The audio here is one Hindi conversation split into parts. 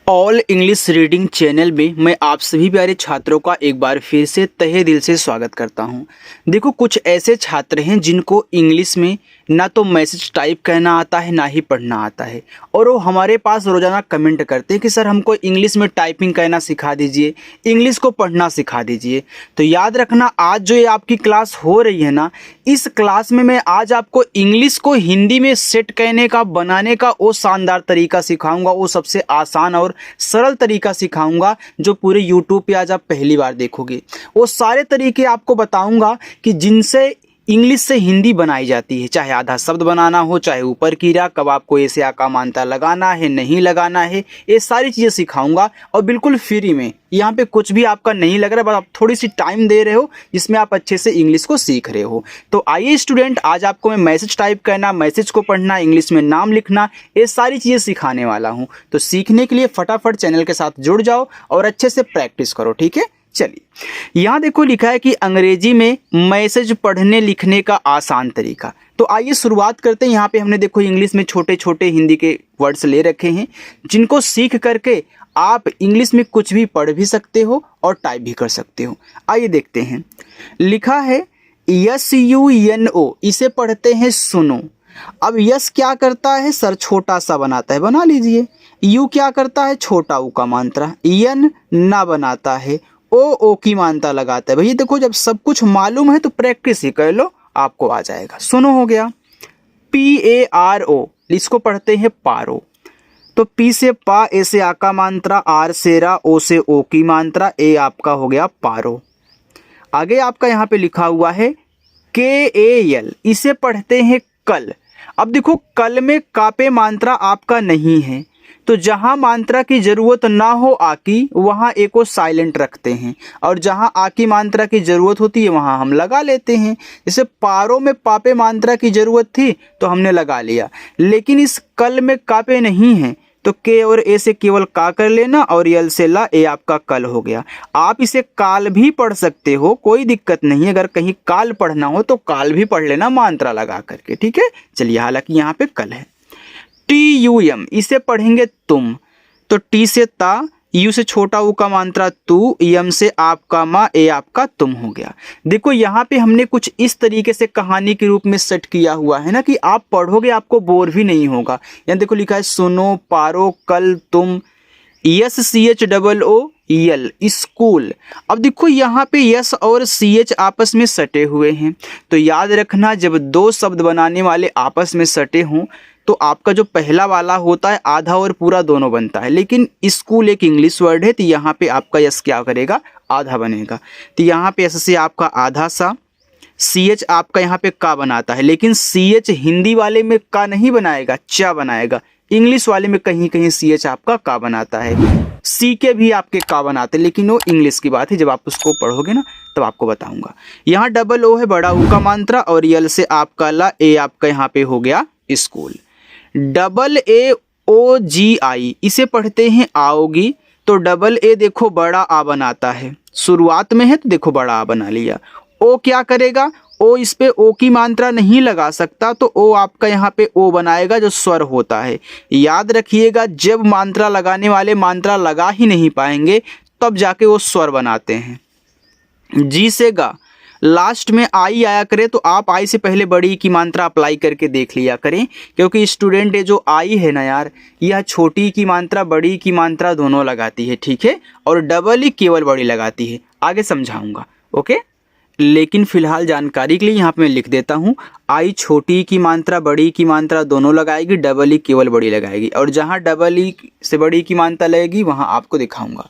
ऑल इंग्लिश रीडिंग चैनल में मैं आप सभी प्यारे छात्रों का एक बार फिर से तहे दिल से स्वागत करता हूं। देखो, कुछ ऐसे छात्र हैं जिनको इंग्लिश में ना तो मैसेज टाइप कहना आता है ना ही पढ़ना आता है, और वो हमारे पास रोज़ाना कमेंट करते हैं कि सर हमको इंग्लिश में टाइपिंग कहना सिखा दीजिए, इंग्लिश को पढ़ना सिखा दीजिए। तो याद रखना, आज जो ये आपकी क्लास हो रही है ना, इस क्लास में मैं आज आपको इंग्लिश को हिंदी में सेट कहने का, बनाने का वो शानदार तरीका सिखाऊंगा। वो सबसे आसान और सरल तरीका सिखाऊंगा जो पूरे यूट्यूब पे आज आप पहली बार देखोगे। वो सारे तरीके आपको बताऊंगा कि जिनसे इंग्लिश से हिंदी बनाई जाती है। चाहे आधा शब्द बनाना हो, चाहे ऊपर कीड़ा, कब आपको ऐसे आका मानता लगाना है, नहीं लगाना है, ये सारी चीज़ें सिखाऊंगा और बिल्कुल फ्री में। यहाँ पे कुछ भी आपका नहीं लग रहा है, बस आप थोड़ी सी टाइम दे रहे हो जिसमें आप अच्छे से इंग्लिश को सीख रहे हो। तो आइए स्टूडेंट, आज आपको मैं मैसेज टाइप करना, मैसेज को पढ़ना, इंग्लिश में नाम लिखना, ये सारी चीज़ें सिखाने वाला हूँ। तो सीखने के लिए फटाफट चैनल के साथ जुड़ जाओ और अच्छे से प्रैक्टिस करो, ठीक है। चलिए, यहाँ देखो लिखा है कि अंग्रेजी में मैसेज पढ़ने लिखने का आसान तरीका। तो आइए शुरुआत करते हैं। यहाँ पे हमने देखो इंग्लिश में छोटे छोटे हिंदी के वर्ड्स ले रखे हैं जिनको सीख करके आप इंग्लिश में कुछ भी पढ़ भी सकते हो और टाइप भी कर सकते हो। आइए देखते हैं। लिखा है SUNO, इसे पढ़ते हैं सुनो। अब यस क्या करता है सर? छोटा सा बनाता है, बना लीजिए। यू क्या करता है? छोटा ऊ का मात्रा। यन ना बनाता है। ओ की मात्रा लगाता है। भैया देखो, जब सब कुछ मालूम है तो प्रैक्टिस ही कर लो, आपको आ जाएगा। सुनो हो गया। PARO, इसको पढ़ते हैं पारो। तो पी से पा, ए से आ का मात्रा, आर से रा, ओ से ओ की मात्रा, ए आपका हो गया पारो। आगे आपका यहाँ पे लिखा हुआ है KAL, इसे पढ़ते हैं कल। अब देखो, कल में का पे मात्रा आपका नहीं है, तो जहाँ मात्रा की जरूरत ना हो आ की, वहाँ एक को साइलेंट रखते हैं, और जहाँ आ की मात्रा की जरूरत होती है वहाँ हम लगा लेते हैं। जैसे पारो में पापे मात्रा की जरूरत थी तो हमने लगा लिया, लेकिन इस कल में कापे नहीं है तो के और ए से केवल का कर लेना, और यल से ला, ए आपका कल हो गया। आप इसे काल भी पढ़ सकते हो, कोई दिक्कत नहीं। अगर कहीं काल पढ़ना हो तो काल भी पढ़ लेना मात्रा लगा करके, ठीक है। चलिए, हालांकि यहाँ पे कल है। TUM, इसे पढ़ेंगे तुम। तो टी से ता, यू से छोटा ऊ का मात्रा तू, यम से आपका माँ, ए आपका तुम हो गया। देखो, यहाँ पे हमने कुछ इस तरीके से कहानी के रूप में सेट किया हुआ है ना कि आप पढ़ोगे आपको बोर भी नहीं होगा। यहाँ देखो लिखा है सुनो, पारो, कल, तुम, SCHOOL, स्कूल। अब देखो यहाँ पे यस और CH आपस में सटे हुए हैं, तो याद रखना, जब दो शब्द बनाने वाले आपस में सटे हों तो आपका जो पहला वाला होता है आधा और पूरा दोनों बनता है। लेकिन स्कूल एक इंग्लिश वर्ड है, तो यहाँ पे आपका यस क्या करेगा? आधा बनेगा। तो यहाँ पे यस से आपका आधा सा, CH आपका यहाँ पे का बनाता है, लेकिन CH हिंदी वाले में का नहीं बनाएगा, चा बनाएगा। इंग्लिश वाले में कहीं कहीं CH आपका का बनाता है। सी के भी आपके का बनाते हैं, लेकिन वो इंग्लिश की बात है, जब आप उसको पढ़ोगे ना तब आपको बताऊंगा। यहाँ डबल ओ है, बड़ा ऊ का मात्रा, और यल से आपका ला, ए आपका यहाँ पे हो गया स्कूल। AOGI, इसे पढ़ते हैं आओगी। तो डबल ए देखो बड़ा आ बनाता है, शुरुआत में है तो देखो बड़ा आ बना लिया। ओ क्या करेगा? ओ इस पे ओ की मात्रा नहीं लगा सकता, तो ओ आपका यहाँ पे ओ बनाएगा जो स्वर होता है। याद रखिएगा, जब मात्रा लगाने वाले मात्रा लगा ही नहीं पाएंगे तब जाके वो स्वर बनाते हैं। जी से गा, लास्ट में आई आया करे तो आप आई से पहले बड़ी की मात्रा अप्लाई करके देख लिया करें, क्योंकि स्टूडेंट ये जो आई है ना यार, यह छोटी की मात्रा बड़ी की मात्रा दोनों लगाती है, ठीक है, और डबल ही केवल बड़ी लगाती है। आगे समझाऊंगा, ओके। लेकिन फिलहाल जानकारी के लिए यहाँ पे मैं लिख देता हूँ, आई छोटी की मात्रा बड़ी की मात्रा दोनों लगाएगी, डबल ही केवल बड़ी लगाएगी, और जहाँ डबल ही से बड़ी की मात्रा लगेगी वहाँ आपको दिखाऊंगा।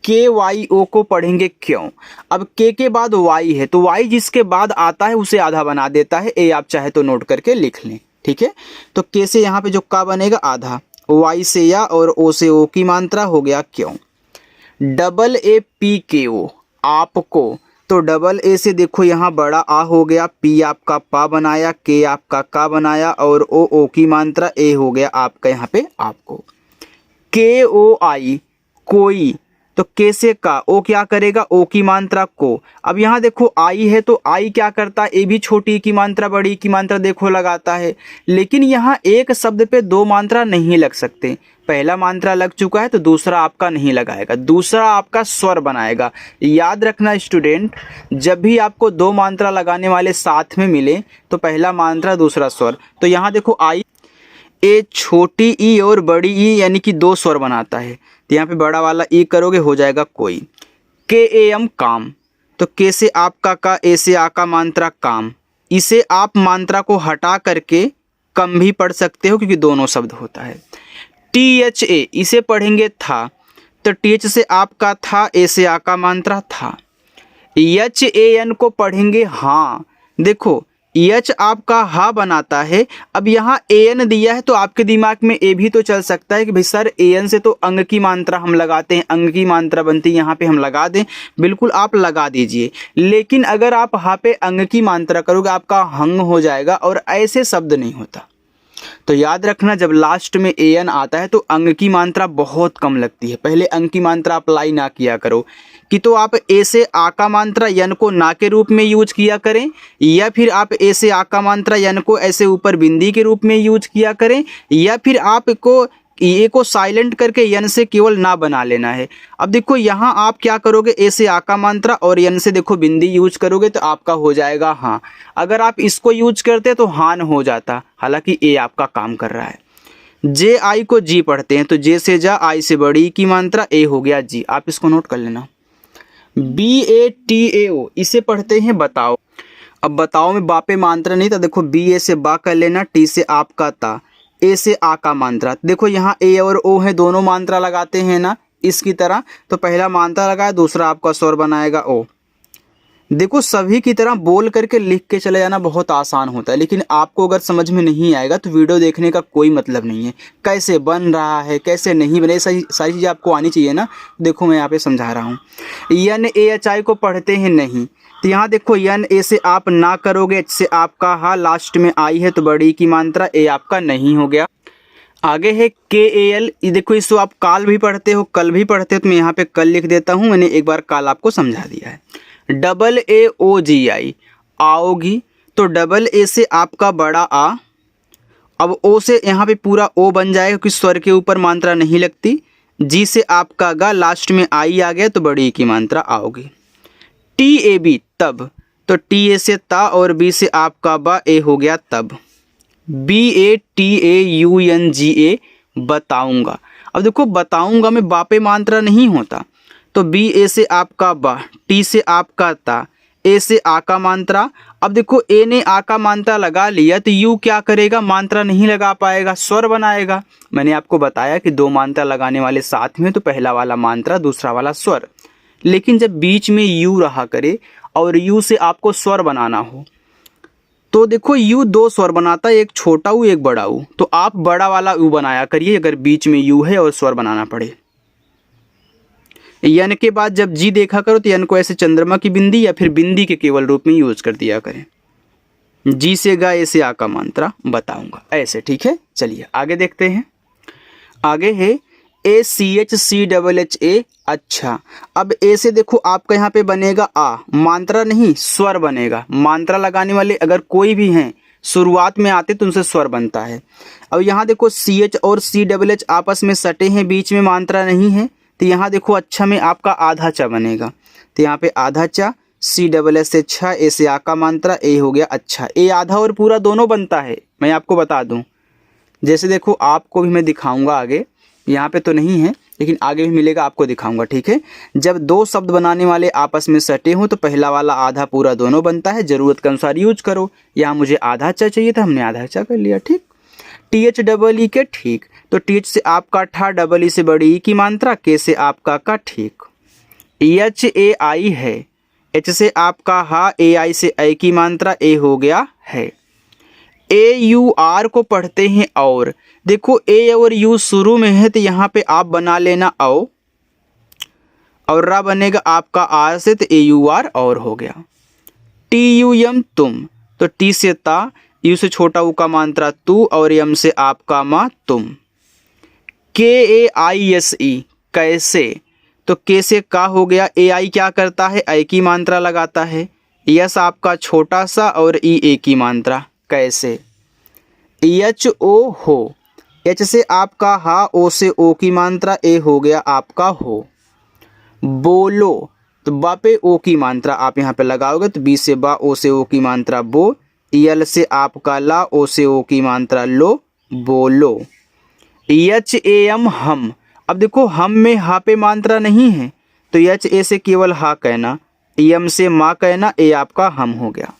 KYO को पढ़ेंगे क्यों। अब के बाद वाई है, तो वाई जिसके बाद आता है उसे आधा बना देता है। ए आप चाहे तो नोट करके लिख लें, ठीक है। तो के से यहाँ पे जो का बनेगा आधा, वाई से या, और ओ से ओ की मात्रा हो गया क्यों। AAPKO, आपको। तो डबल ए से देखो यहाँ बड़ा आ हो गया, पी आपका पा बनाया, के आपका का बनाया, और ओ की मात्रा ए हो गया आपका यहाँ पे आपको। KOI, कोई। तो के से का, ओ क्या करेगा, ओ की मात्रा को। अब यहाँ देखो आई है तो आई क्या करता है, ए भी छोटी की मात्रा बड़ी की मात्रा देखो लगाता है। लेकिन यहाँ एक शब्द पे दो मात्रा नहीं लग सकते। पहला मात्रा लग चुका है तो दूसरा आपका नहीं लगाएगा, दूसरा आपका स्वर बनाएगा। याद रखना स्टूडेंट, जब भी आपको दो मात्रा लगाने वाले साथ में मिले तो पहला मात्रा दूसरा स्वर। तो यहाँ देखो आई, ए छोटी ई और बड़ी ई यानी कि दो स्वर बनाता है, तो यहाँ पे बड़ा वाला ई करोगे हो जाएगा कोई। के ए एम काम, तो के से आपका का, ए से आ का मात्रा काम। इसे आप मात्रा को हटा करके कम भी पढ़ सकते हो क्योंकि दोनों शब्द होता है। टी एच ए, इसे पढ़ेंगे था, तो टी एच से आपका था, ए से आ का मात्रा था। एच ए एन को पढ़ेंगे हाँ, देखो एच आपका हा बनाता है। अब यहाँ ए एन दिया है तो आपके दिमाग में ए भी तो चल सकता है कि भाई सर ए एन से तो अंग की मात्रा हम लगाते हैं, अंग की मात्रा बनती है, यहाँ पे हम लगा दें। बिल्कुल आप लगा दीजिए, लेकिन अगर आप हा पे अंग की मात्रा करोगे आपका हंग हो जाएगा और ऐसे शब्द नहीं होता। तो याद रखना जब लास्ट में ए एन आता है तो अंग की मात्रा बहुत कम लगती है। पहले अंग की मात्रा अप्लाई ना किया करो कि तो आप ए से आ का मात्रा यन को ना के रूप में यूज किया करें, या फिर आप ए से आ का मात्रा यन को ऐसे ऊपर बिंदी के रूप में यूज किया करें, या फिर आपको ए को साइलेंट करके यन से केवल ना बना लेना है। अब देखो यहाँ आप क्या करोगे, ए से आ का मात्रा और यन से देखो बिंदी यूज करोगे तो आपका हो जाएगा हाँ। अगर आप इसको यूज करते तो हान हो जाता, हालांकि ए आपका काम कर रहा है। जे आई को जी पढ़ते हैं, तो जे से जा, आई से बड़ी की मात्रा, ए हो गया जी, आप इसको नोट कर लेना। बी ए टी ए ओ, इसे पढ़ते हैं बताओ। अब बताओ में बापे मात्रा नहीं था, देखो बी ए से बा कर लेना, टी से आपका ता, ए से आ का मात्रा। देखो यहाँ ए और ओ है, दोनों मात्रा लगाते हैं ना इसकी तरह, तो पहला मात्रा लगाया, दूसरा आपका स्वर बनाएगा ओ। देखो सभी की तरह बोल करके लिख के चले जाना बहुत आसान होता है, लेकिन आपको अगर समझ में नहीं आएगा तो वीडियो देखने का कोई मतलब नहीं है। कैसे बन रहा है कैसे नहीं बने, सारी चीज़ें आपको आनी चाहिए ना। देखो मैं यहाँ पे समझा रहा हूँ। यन ए एच आई को पढ़ते हैं नहीं, तो यहाँ देखो यन ए से आप ना करोगे, एच से आपका हा, लास्ट में आई है तो बड़ी की मात्रा, ए आपका नहीं हो गया। आगे है के ए एल, देखो इसको आप काल भी पढ़ते हो कल भी पढ़ते हो, तो मैं यहाँ पे कल लिख देता हूँ, मैंने एक बार काल आपको समझा दिया है। डबल ए ओ जी आई, आओगी, तो डबल ए से आपका बड़ा आ, अब ओ से यहाँ पे पूरा ओ बन जाएगा क्योंकि स्वर के ऊपर मात्रा नहीं लगती। जी से आपका गा, लास्ट में आई आ गया तो बड़ी की मात्रा आओगी। टी ए बी तब, तो टी ए से ता और बी से आपका बा, ए हो गया तब। B A T A U N G A, बताऊंगा। अब देखो बताऊंगा में बापे मात्रा नहीं होता, तो बी ए से आपका बा, टी से आपका ता, ए से आ का मात्रा। अब देखो ए ने आ का मात्रा लगा लिया तो यू क्या करेगा, मात्रा नहीं लगा पाएगा, स्वर बनाएगा। मैंने आपको बताया कि दो मात्रा लगाने वाले साथ में तो पहला वाला मात्रा दूसरा वाला स्वर, लेकिन जब बीच में यू रहा करे और यू से आपको स्वर बनाना हो तो देखो यू दो स्वर बनाता है, एक छोटा ऊ एक बड़ा ऊ, तो आप बड़ा वाला यू बनाया करिए अगर बीच में यू है और स्वर बनाना पड़े। यन के बाद जब जी देखा करो तो यन को ऐसे चंद्रमा की बिंदी या फिर बिंदी के केवल रूप में यूज कर दिया करें। जी से गा, ए से आ का मात्रा बताऊंगा, ऐसे ठीक है। चलिए आगे देखते हैं। आगे है A C H C double H A, अच्छा। अब ए से देखो आपका यहाँ पे बनेगा आ, मात्रा नहीं स्वर बनेगा। मात्रा लगाने वाले अगर कोई भी हैं शुरुआत में आते तो उनसे स्वर बनता है। अब यहाँ देखो सी एच और सी डबल एच आपस में सटे हैं, बीच में मात्रा नहीं है, तो यहाँ देखो अच्छा में आपका आधा चा बनेगा, तो यहाँ पे आधा चा, सी डबल एस से छा, ए से आ का मात्रा, ए हो गया अच्छा। ए आधा और पूरा दोनों बनता है, मैं आपको बता दूं। जैसे देखो आपको भी मैं दिखाऊंगा आगे, यहाँ पे तो नहीं है लेकिन आगे भी मिलेगा, आपको दिखाऊंगा ठीक है। जब दो शब्द बनाने वाले आपस में सटे हों तो पहला वाला आधा पूरा दोनों बनता है, ज़रूरत के अनुसार यूज करो। यहाँ मुझे आधा चा चाहिए था, हमने आधा चा कर लिया, ठीक। टी एच डबल ई के, ठीक, तो टी एच से आपका ठा, डबल ई से बड़ी ई की मात्रा, के से आपका का, ठीक। एच ए आई है, एच से आपका हा, ए आई से ए की मात्रा, ए हो गया है। ए यू आर को पढ़ते हैं और, देखो ए और यू शुरू में है तो यहाँ पे आप बना लेना औ, और रा बनेगा आपका आर से, तो ए यू आर और हो गया। टी यू एम तुम, तो टी से ता, यू से छोटा ऊ का मात्रा तू, और यम से आपका मा तुम। के ए आई एस ई कैसे, तो के से का हो गया, ए आई क्या करता है, ऐ की मात्रा लगाता है, यस आपका छोटा सा और ई ए की मात्रा। कैसे, एच ओ हो, एच से आपका हा, ओ से ओ की मात्रा, ए हो गया आपका हो। बोलो, तो बा पे ओ की मात्रा आप यहाँ पे लगाओगे तो बी से बा, ओ से ओ की मात्रा बो, यल से आपका ला, ओ से ओ की मात्रा लो, बोलो। एच ए एम हम, अब देखो हम में हा पे मात्रा नहीं है तो एच ए से केवल हा कहना, एम से माँ कहना, ए आपका हम हो गया।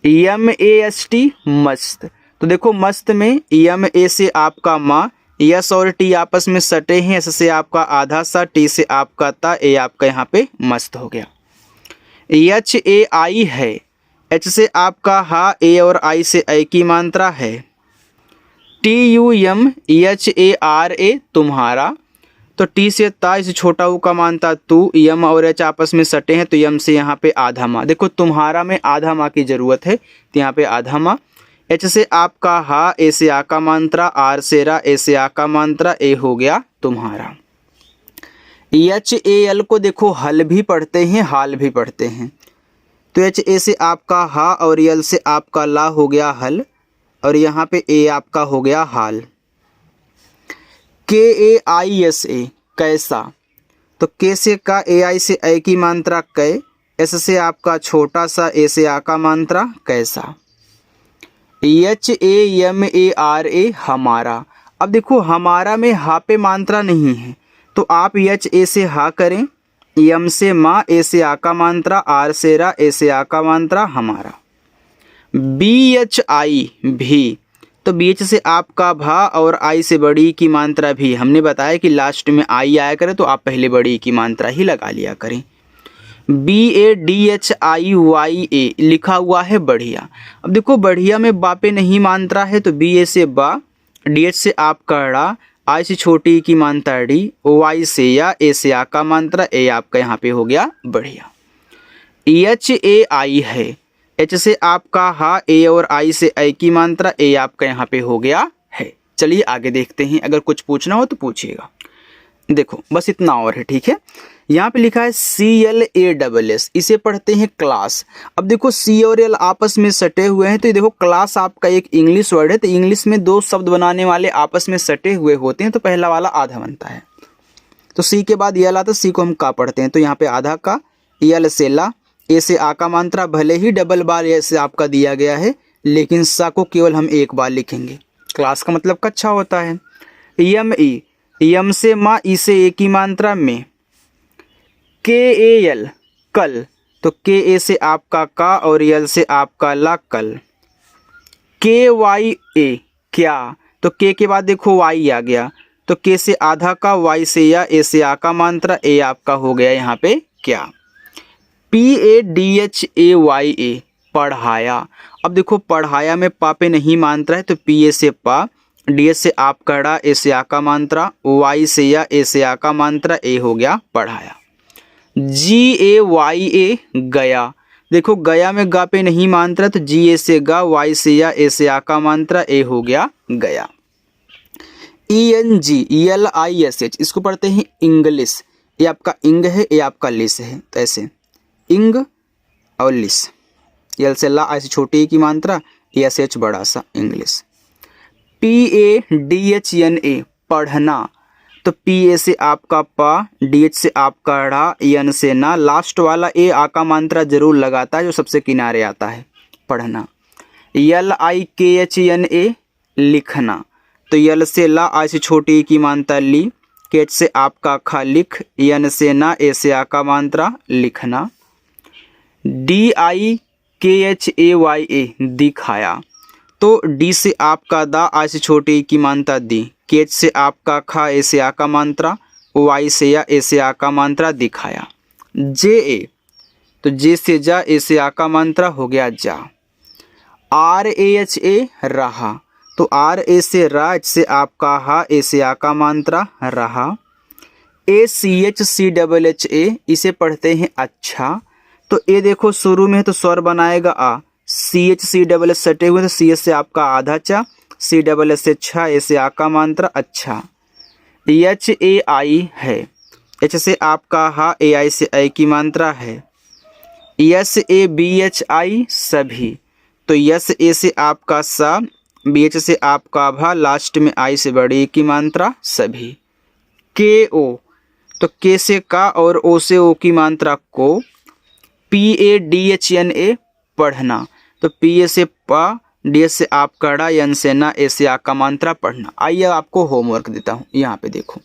एम ए एस टी मस्त, तो देखो मस्त में एम ए से आपका माँ, यस और टी आपस में सटे हैं, एस से आपका आधा सा, टी से आपका ता, ए आपका यहाँ पे मस्त हो गया। एच ए आई है, एच से आपका हा, ए और आई से ऐ की मात्रा है। T U M H A R A तुम्हारा, तो टी से ता, इसे छोटा ऊ का मानता तू, यम और एच आपस में सटे हैं तो यम से यहाँ पे आधा माँ, देखो तुम्हारा में आधा माँ की जरूरत है तो यहाँ पे आधा माँ। एच से आपका हा, ए से आ का मात्रा, आर से रा, ए से आ का मात्रा, ए हो गया तुम्हारा। एच ए एल को देखो हल भी पढ़ते हैं हाल भी पढ़ते हैं, तो एच ए से आपका हा और यल से आपका ला हो गया हल, और यहाँ पे ए आपका हो गया हाल। के ए आई एस ए कैसा, तो के से का, ए आई से ऐ की मात्रा कै, एस से आपका छोटा सा, ए से आ का मात्रा कैसा। H A M A R A हमारा, अब देखो हमारा में हा पे मात्रा नहीं है तो आप एच ए से हा करें, एम से माँ, ए से आ का मात्रा, आर से रा, ए से आ का मात्रा हमारा। बी एच आई भी, तो बी एच से आपका भा और आई से बड़ी की मात्रा भी, हमने बताया कि लास्ट में आई आया करे तो आप पहले बड़ी की मात्रा ही लगा लिया करें। B A D H I Y A लिखा हुआ है बढ़िया, अब देखो बढ़िया में बा पे नहीं मात्रा है तो बी ए से बा, डी एच से आपका ड़ा, आई से छोटी की मात्रा डी, वाई से या, ए से आ का मात्रा, ए आपका यहाँ पे हो गया बढ़िया। एच ए आई है, एच से आपका हा, ए और आई से ऐ की मात्रा, ए आपका यहाँ पे हो गया है। चलिए आगे देखते हैं, अगर कुछ पूछना हो तो पूछिएगा। देखो बस इतना और है, ठीक है। यहाँ पे लिखा है CLASS, इसे पढ़ते हैं क्लास। अब देखो सी और एल आपस में सटे हुए हैं तो ये देखो क्लास आपका एक इंग्लिश वर्ड है, तो इंग्लिश में दो शब्द बनाने वाले आपस में सटे हुए होते हैं तो पहला वाला आधा बनता है, तो सी के बाद यल आता है, सी को हम का पढ़ते हैं तो यहाँ पे आधा का, यल से ला, ए से आ का मात्रा भले ही डबल बार ऐसे आपका दिया गया है लेकिन सा को केवल हम एक बार लिखेंगे, क्लास का मतलब कक्षा होता है। यम ई, यम से माँ, ई से ए की मात्रा में। के ए यल कल, तो के ए से आपका का और यल से आपका ला कल। के वाई ए क्या, तो के बाद देखो वाई आ गया तो के से आधा का, वाई से या, ए से आ का मात्रा, ए आपका हो गया यहाँ पे क्या। PADHAYA पढ़ाया, अब देखो पढ़ाया में पा पे नहीं मात्रा है तो पी ए से पा, डी एच से आप कड़ा, ए से आ का मात्रा, वाई से या, ए से आ का मात्रा, ए हो गया पढ़ाया। GAYA गया, देखो गया में गा पे नहीं मात्रा तो जी ए से गा, वाई से या, ए से आ का मात्रा, ए हो गया गया। ENGLISH इसको पढ़ते हैं इंग्लिश, ये आपका इंग है, ये आपका लिस है, तो ऐसे इंग और लिस, यल से ला, ऐसे छोटी की मात्रा, एस एच बड़ा सा इंग्लिश। PADHNA पढ़ना, तो पी ए से आपका पा, डी एच से आपका ढ़ा, एन से ना, लास्ट वाला ए आ का मात्रा जरूर लगाता है जो सबसे किनारे आता है, पढ़ना। LIKHNA लिखना, तो यल से ला, आई से छोटी की मात्रा ली, केच से आपका खा लिख, एन से ना, ए से आ का मात्रा लिखना। DIKHAYA दिखाया, तो डी से आपका दा, आई से छोटी की मात्रा दी, केच से आपका खा, ए से आ का मात्रा, वाई से या, ए से आ का मात्रा दिखाया। JA, तो जे से जा, ए से आ का मात्रा हो गया जा। RAHA रहा, तो आर ए से रा, एच से आपका हा, ए से आ का मात्रा रहा। ACHCHA इसे पढ़ते हैं अच्छा, तो ए देखो शुरू में है तो स्वर बनाएगा आ, CHCSS सटे हुए तो CS से आपका आधा चा, CSS से छा, ए से आ का मात्रा अच्छा। HAI है, एच से आपका हा, ए आई से ऐ की मात्रा है। Yes A B H I सभी, तो यस ए से आपका सा, बी एच से आपका भा, लास्ट में आई से बड़ी की मात्रा सभी। के ओ, तो के से का और ओ से ओ की मात्रा को। P A D H N A पढ़ना, तो पी ए से पा, डी एस से आप कड़ा, एन से ना, ए से आ का मात्रा पढ़ना। आइए आपको होमवर्क देता हूँ। यहाँ पे देखो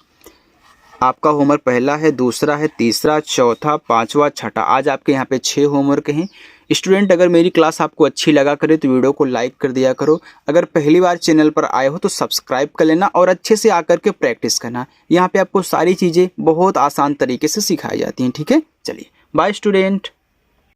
आपका होमवर्क पहला है, दूसरा है, तीसरा, चौथा, पांचवा, छठा। आज आपके यहाँ पे 6 होमवर्क हैं। स्टूडेंट अगर मेरी क्लास आपको अच्छी लगा करे तो वीडियो को लाइक कर दिया करो। अगर पहली बार चैनल पर आए हो तो सब्सक्राइब कर लेना और अच्छे से आकर के प्रैक्टिस करना। यहाँ पे आपको सारी चीज़ें बहुत आसान तरीके से सिखाई जाती हैं। ठीक है, चलिए बाय स्टूडेंट।